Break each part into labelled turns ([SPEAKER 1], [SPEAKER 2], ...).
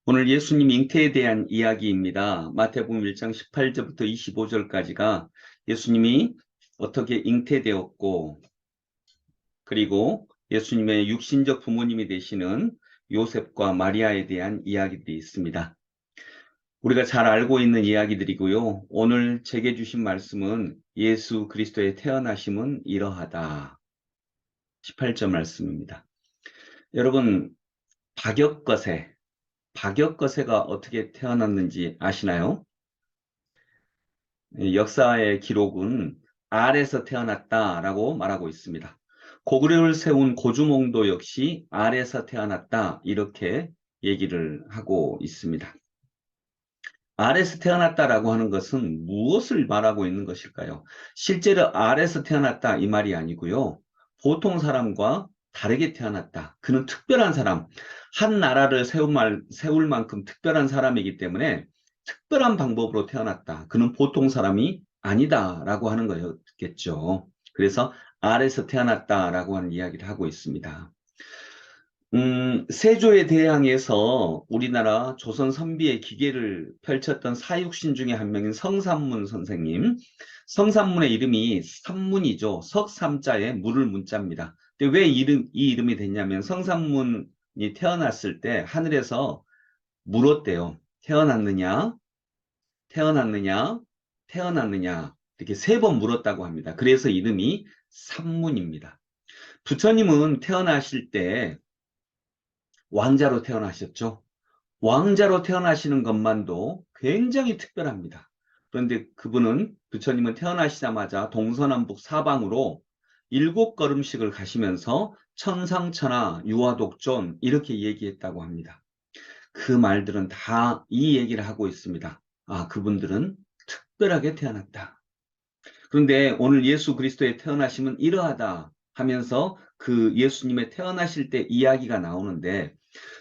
[SPEAKER 1] 오늘 예수님 잉태에 대한 이야기입니다. 마태복음 1장 18절부터 25절까지가 예수님이 어떻게 잉태되었고, 그리고 예수님의 육신적 부모님이 되시는 요셉과 마리아에 대한 이야기들이 있습니다. 우리가 잘 알고 있는 이야기들이고요. 오늘 제게 주신 말씀은 예수 그리스도의 태어나심은 이러하다. 18절 말씀입니다. 여러분, 박역거세가 어떻게 태어났는지 아시나요? 역사의 기록은 알에서 태어났다라고 말하고 있습니다. 고구려를 세운 고주몽도 역시 알에서 태어났다 이렇게 얘기를 하고 있습니다. 알에서 태어났다라고 하는 것은 무엇을 말하고 있는 것일까요? 실제로 알에서 태어났다 이 말이 아니고요. 보통 사람과 다르게 태어났다. 그는 특별한 사람, 한 나라를 세울 만큼 특별한 사람이기 때문에 특별한 방법으로 태어났다. 그는 보통 사람이 아니다라고 하는 거였겠죠. 그래서 알에서 태어났다라고 하는 이야기를 하고 있습니다. 세조에 대항해서 우리나라 조선 선비의 기계를 펼쳤던 사육신 중에 한 명인 성삼문 선생님. 성삼문의 이름이 삼문이죠. 석삼자에 물을 문자입니다. 근데 왜 이 이름이 됐냐면 성삼문이 태어났을 때 하늘에서 물었대요. 태어났느냐? 태어났느냐? 태어났느냐? 이렇게 세 번 물었다고 합니다. 그래서 이름이 삼문입니다. 부처님은 태어나실 때 왕자로 태어나셨죠. 왕자로 태어나시는 것만도 굉장히 특별합니다. 그런데 부처님은 태어나시자마자 동서남북 사방으로 7걸음씩을 가시면서 천상천하 유아독존 이렇게 얘기했다고 합니다. 그 말들은 다 이 얘기를 하고 있습니다. 아, 그분들은 특별하게 태어났다. 그런데 오늘 예수 그리스도의 태어나심은 이러하다 하면서 그 예수님의 태어나실 때 이야기가 나오는데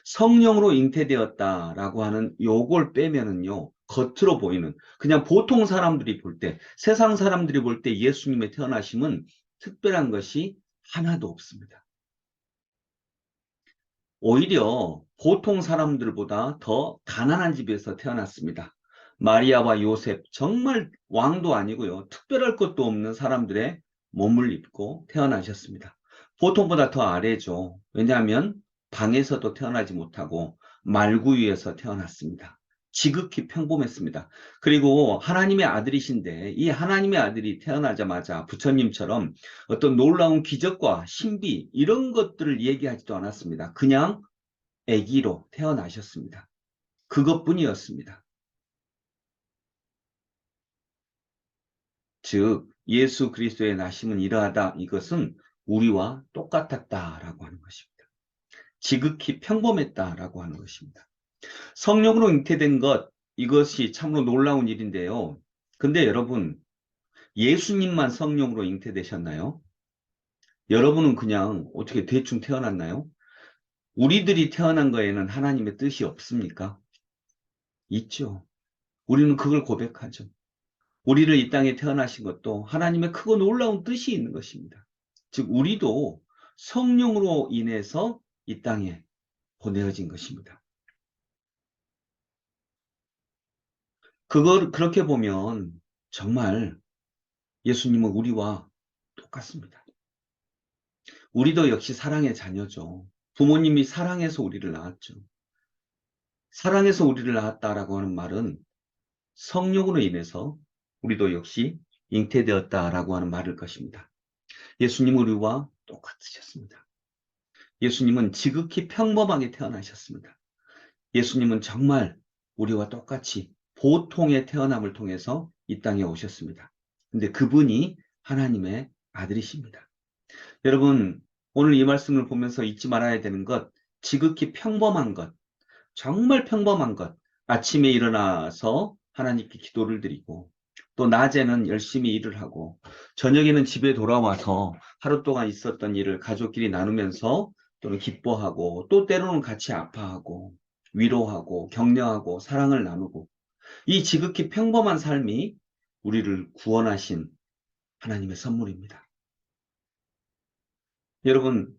[SPEAKER 1] 성령으로 잉태되었다라고 하는 요걸 빼면은요, 겉으로 보이는 그냥 보통 사람들이 볼 때, 세상 사람들이 볼 때 예수님의 태어나심은 특별한 것이 하나도 없습니다. 오히려 보통 사람들보다 더 가난한 집에서 태어났습니다. 마리아와 요셉, 정말 왕도 아니고요. 특별할 것도 없는 사람들의 몸을 입고 태어나셨습니다. 보통보다 더 아래죠. 왜냐하면 방에서도 태어나지 못하고 말구유에서 태어났습니다. 지극히 평범했습니다. 그리고 하나님의 아들이신데 이 하나님의 아들이 태어나자마자 부처님처럼 어떤 놀라운 기적과 신비 이런 것들을 얘기하지도 않았습니다. 그냥 아기로 태어나셨습니다. 그것뿐이었습니다. 즉 예수 그리스도의 나심은 이러하다. 이것은 우리와 똑같았다라고 하는 것입니다. 지극히 평범했다라고 하는 것입니다. 성령으로 잉태된 것 이것이 참으로 놀라운 일인데요. 근데 여러분 예수님만 성령으로 잉태되셨나요? 여러분은 그냥 어떻게 대충 태어났나요? 우리들이 태어난 거에는 하나님의 뜻이 없습니까? 있죠. 우리는 그걸 고백하죠. 우리를 이 땅에 태어나신 것도 하나님의 크고 놀라운 뜻이 있는 것입니다. 즉 우리도 성령으로 인해서 이 땅에 보내어진 것입니다. 그걸 그렇게 보면 정말 예수님은 우리와 똑같습니다. 우리도 역시 사랑의 자녀죠. 부모님이 사랑해서 우리를 낳았죠. 사랑해서 우리를 낳았다라고 하는 말은 성령으로 인해서 우리도 역시 잉태되었다라고 하는 말일 것입니다. 예수님은 우리와 똑같으셨습니다. 예수님은 지극히 평범하게 태어나셨습니다. 예수님은 정말 우리와 똑같이 보통의 태어남을 통해서 이 땅에 오셨습니다. 근데 그분이 하나님의 아들이십니다. 여러분, 오늘 이 말씀을 보면서 잊지 말아야 되는 것, 지극히 평범한 것, 정말 평범한 것, 아침에 일어나서 하나님께 기도를 드리고, 또 낮에는 열심히 일을 하고, 저녁에는 집에 돌아와서 하루 동안 있었던 일을 가족끼리 나누면서 또는 기뻐하고, 또 때로는 같이 아파하고, 위로하고, 격려하고, 사랑을 나누고, 이 지극히 평범한 삶이 우리를 구원하신 하나님의 선물입니다. 여러분,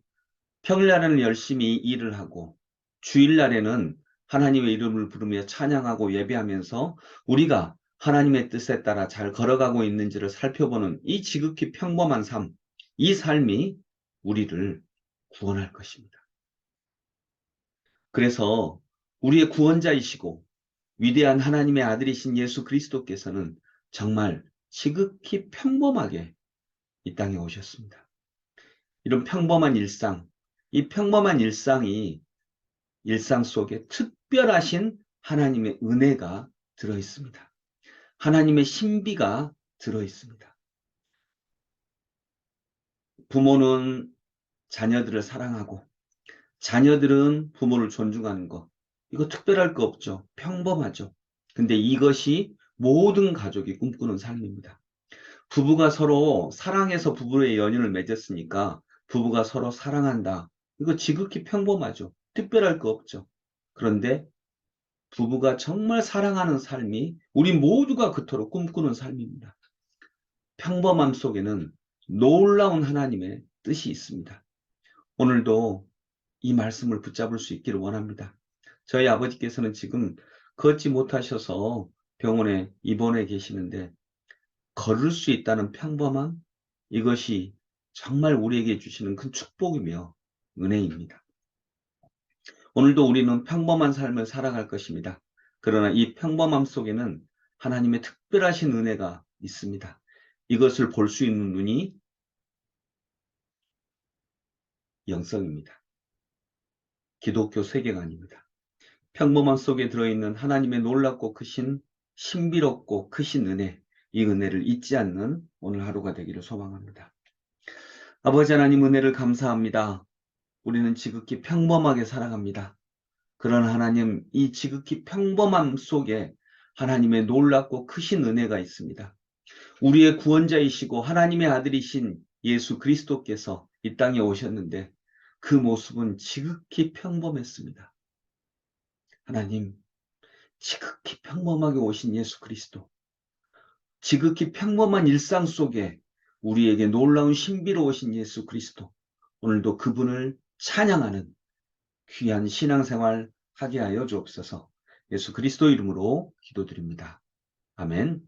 [SPEAKER 1] 평일날에는 열심히 일을 하고, 주일날에는 하나님의 이름을 부르며 찬양하고 예배하면서 우리가 하나님의 뜻에 따라 잘 걸어가고 있는지를 살펴보는 이 지극히 평범한 삶, 이 삶이 우리를 구원할 것입니다. 그래서 우리의 구원자이시고 위대한 하나님의 아들이신 예수 그리스도께서는 정말 지극히 평범하게 이 땅에 오셨습니다. 이런 평범한 일상, 이 평범한 일상이 일상 속에 특별하신 하나님의 은혜가 들어 있습니다. 하나님의 신비가 들어 있습니다. 부모는 자녀들을 사랑하고 자녀들은 부모를 존중하는 것. 이거 특별할 거 없죠. 평범하죠. 근데 이것이 모든 가족이 꿈꾸는 삶입니다. 부부가 서로 사랑해서 부부의 연인을 맺었으니까 부부가 서로 사랑한다. 이거 지극히 평범하죠. 특별할 거 없죠. 그런데 부부가 정말 사랑하는 삶이 우리 모두가 그토록 꿈꾸는 삶입니다. 평범함 속에는 놀라운 하나님의 뜻이 있습니다. 오늘도 이 말씀을 붙잡을 수 있기를 원합니다. 저희 아버지께서는 지금 걷지 못하셔서 병원에 입원해 계시는데 걸을 수 있다는 평범함, 이것이 정말 우리에게 주시는 큰 축복이며 은혜입니다. 오늘도 우리는 평범한 삶을 살아갈 것입니다. 그러나 이 평범함 속에는 하나님의 특별하신 은혜가 있습니다. 이것을 볼 수 있는 눈이 영성입니다. 기독교 세계관입니다. 평범함 속에 들어있는 하나님의 놀랍고 크신 신비롭고 크신 은혜, 이 은혜를 잊지 않는 오늘 하루가 되기를 소망합니다. 아버지 하나님 은혜를 감사합니다. 우리는 지극히 평범하게 살아갑니다. 그런 하나님, 이 지극히 평범함 속에 하나님의 놀랍고 크신 은혜가 있습니다. 우리의 구원자이시고 하나님의 아들이신 예수 그리스도께서 이 땅에 오셨는데 그 모습은 지극히 평범했습니다. 하나님, 지극히 평범하게 오신 예수 그리스도, 지극히 평범한 일상 속에 우리에게 놀라운 신비로우신 예수 그리스도, 오늘도 그분을 찬양하는 귀한 신앙생활 하게 하여 주옵소서. 예수 그리스도 이름으로 기도드립니다. 아멘.